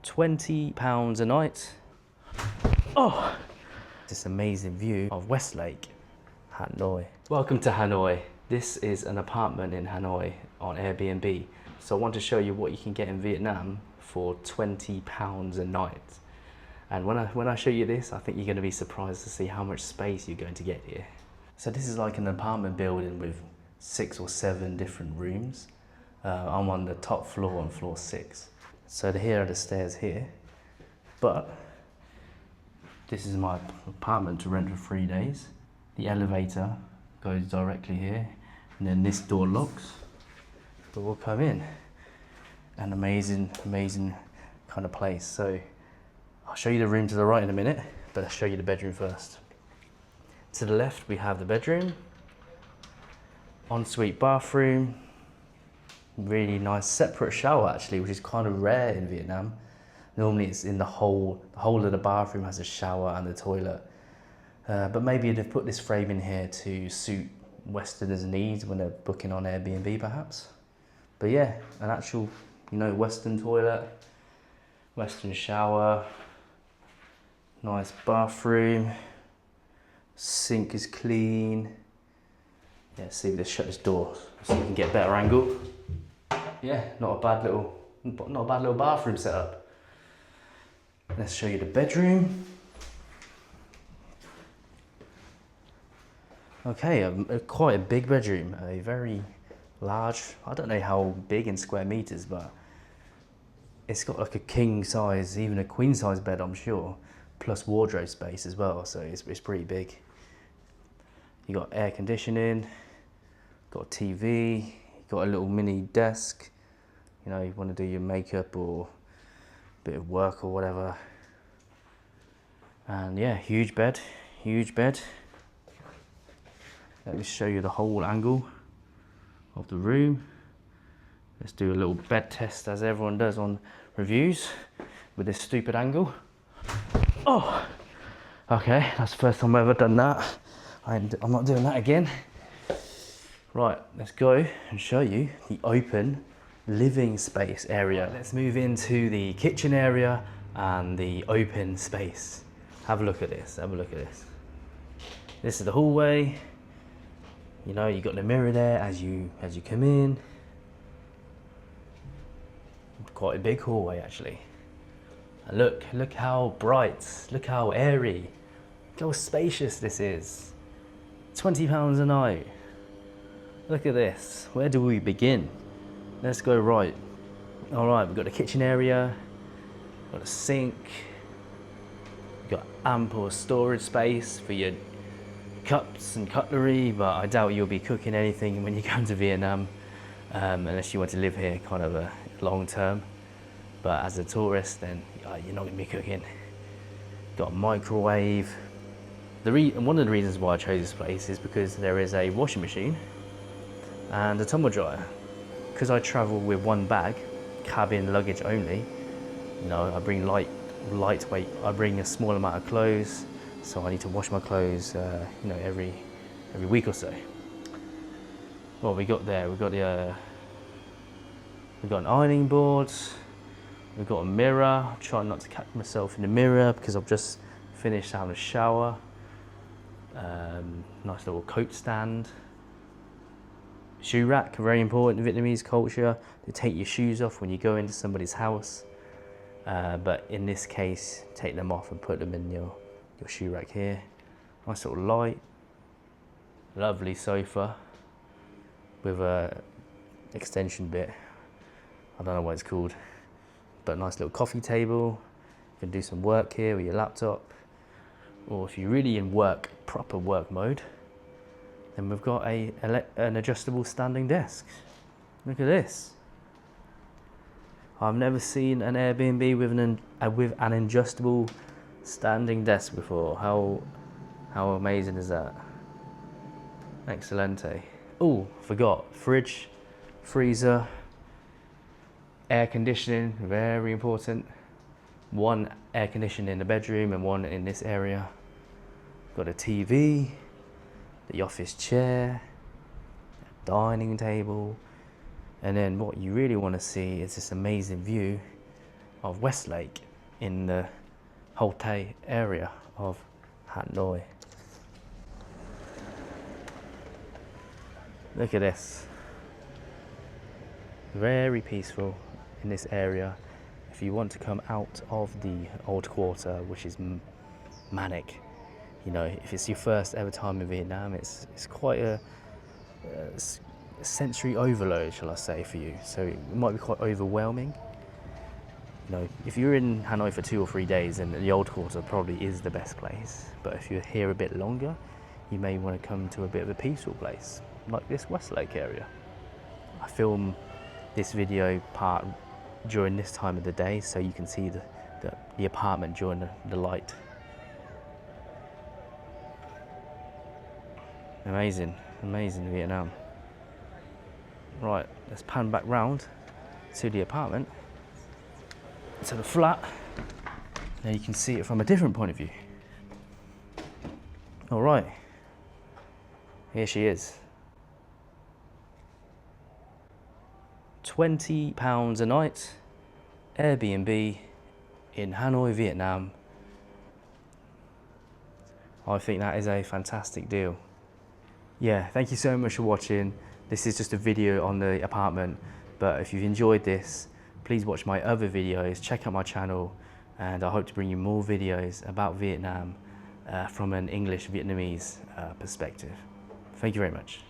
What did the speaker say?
£20 a night. Oh, this amazing view of Westlake, Hanoi. Welcome to Hanoi. This is an apartment in Hanoi on Airbnb. So I want to show you what you can get in Vietnam for £20 a night. And when I show you this, I think you're going to be surprised to see how much space you're going to get here. So this is like an apartment building with 6 or 7 different rooms. I'm on the top floor on floor 6. So here are the stairs here. But this is my apartment to rent for 3 days. The elevator goes directly here, and then this door locks. But we'll come in. An amazing kind of place. So I'll show you the room to the right in a minute, but I'll show you the bedroom first. To the left we have the bedroom, ensuite bathroom, really nice separate shower actually, which is kind of rare in Vietnam. Normally it's in the whole of the bathroom has a shower and the toilet. But maybe they've put this frame in here to suit Westerners' needs when they're booking on Airbnb perhaps. But yeah, an actual, Western toilet, Western shower, nice bathroom, sink is clean. Yeah, see, let's shut this door so we can get a better angle. Yeah, not a bad little bathroom setup. Let's show you the bedroom. Okay, quite a big bedroom, a very large, I don't know how big in square meters, but it's got like a king size, even a queen size bed, I'm sure, plus wardrobe space as well, so it's pretty big. You got air conditioning, got a TV, got a little mini desk, you want to do your makeup or a bit of work or whatever. And yeah, huge bed. Let me show you the whole angle of the room. Let's do a little bed test as everyone does on reviews with this stupid angle. Oh, okay, that's the first time I've ever done that. I'm not doing that again. Right, let's go and show you the open living space area. Let's move into the kitchen area and the open space. Have a look at this, This is the hallway. You got the mirror there as you come in. Quite a big hallway actually. And look how bright, look how airy, look how spacious this is. £20 a night. Look at this. Where do we begin? Let's go right. All right, we've got the kitchen area, got a sink, we've got ample storage space for your cups and cutlery, but I doubt you'll be cooking anything when you come to Vietnam, unless you want to live here kind of a long term. But as a tourist, then you're not going to be cooking. Got a microwave. One of the reasons why I chose this place is because there is a washing machine and a tumble dryer. Because I travel with one bag, cabin luggage only, I bring lightweight, I bring a small amount of clothes, so I need to wash my clothes, every week or so. What we got there? We've got an ironing board. We've got a mirror. I'm trying not to catch myself in the mirror because I've just finished having a shower. Nice little coat stand. Shoe rack, very important in Vietnamese culture. To take your shoes off when you go into somebody's house. But in this case, take them off and put them in your shoe rack here. Nice little light. Lovely sofa with a extension bit. I don't know what it's called, but a nice little coffee table. You can do some work here with your laptop, or if you're really in proper work mode, then we've got an adjustable standing desk. Look at this. I've never seen an Airbnb with an adjustable standing desk before. How amazing is that? Excelente. Oh, forgot. Fridge, freezer, air conditioning, very important. One air conditioner in the bedroom and one in this area. Got a TV, the office chair, dining table, and then what you really want to see is this amazing view of Westlake in the Ho Tay area of Hanoi. Look at this. Very peaceful in this area. If you want to come out of the old quarter, which is manic, you know, if it's your first ever time in Vietnam, it's quite a sensory overload, shall I say, for you. So it might be quite overwhelming. You know, if you're in Hanoi for 2 or 3 days, then the old quarter probably is the best place. But if you're here a bit longer, you may want to come to a bit of a peaceful place, like this Westlake area. I film this video part during this time of the day, so you can see the apartment during the light. Amazing, amazing Vietnam. Right, let's pan back round to the apartment, to the flat. Now you can see it from a different point of view. All right, here she is. £20 a night, Airbnb in Hanoi, Vietnam. I think that is a fantastic deal. Yeah, thank you so much for watching. This is just a video on the apartment, but if you've enjoyed this, please watch my other videos, check out my channel, and I hope to bring you more videos about Vietnam from an English Vietnamese perspective. Thank you very much.